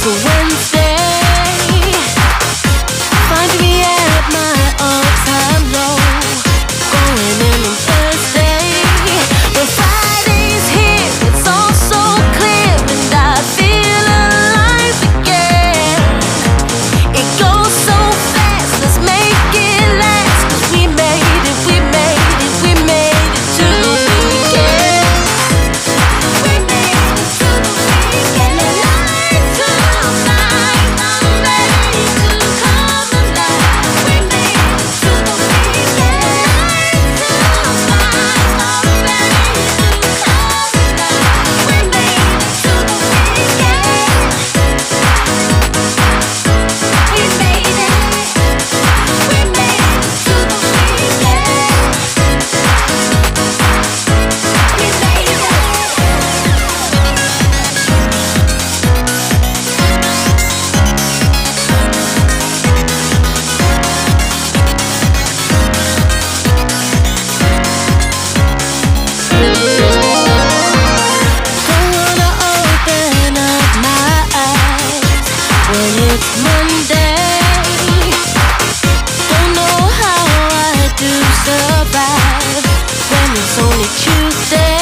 to Wednesday, find me at my all-time low. Going in on Thursday, when Friday's here, it's all so clear, and I feel alive again. It goes so fast, let's make it last, 'cause we made it, we made it, we made it to the weekend. We made it to the weekend. Night to night, I'm ready to come alive. We made it to the weekend. Night to night, I'm ready to come alive. We made it to the weekend. We made it. We made it to the weekend. We made it. Don't wanna open up my eyes when it's Monday. Don't know how I do survive when it's only Tuesday.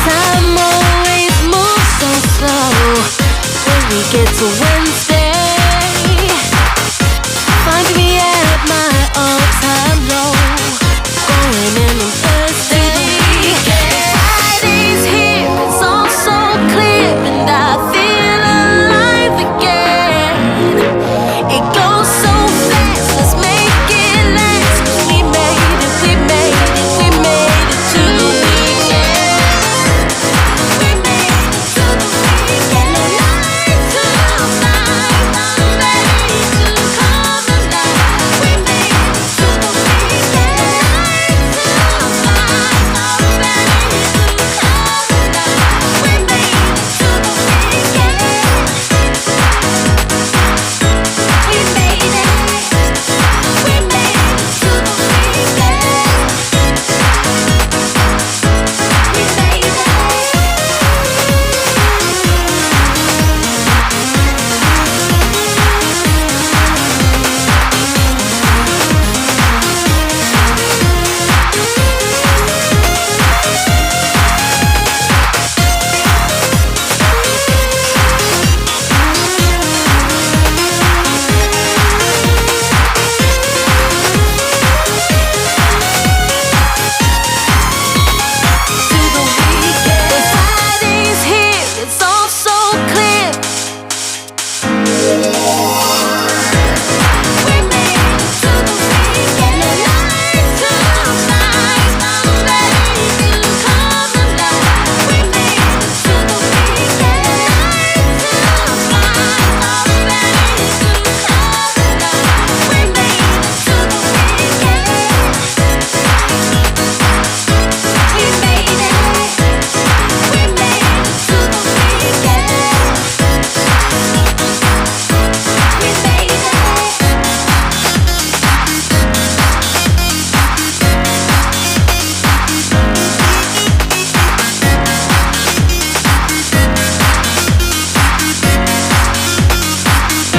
Time always moves so slow when we get to Wednesday. Find me at my all-time low. Going in on Thursday. Friday's here, it's all so clear, and I feel alive again. It goes so fast, let's make it last, 'cause we made it, we made it, we made it to the weekend. We made it to the weekend. Night to night, I'm ready to come alive. We made it to the weekend. Night to night, I'm ready to come alive. We made it to the weekend. We made it. We made it to the weekend. We made it. To the weekend. When Friday's here, it's all so clear. We made it to the weekend. Night to night, I'm ready to come alive. We made it to the weekend. Night to night, I'm ready to come alive. We made it to the weekend. We made it. We made it to the weekend. We made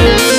it.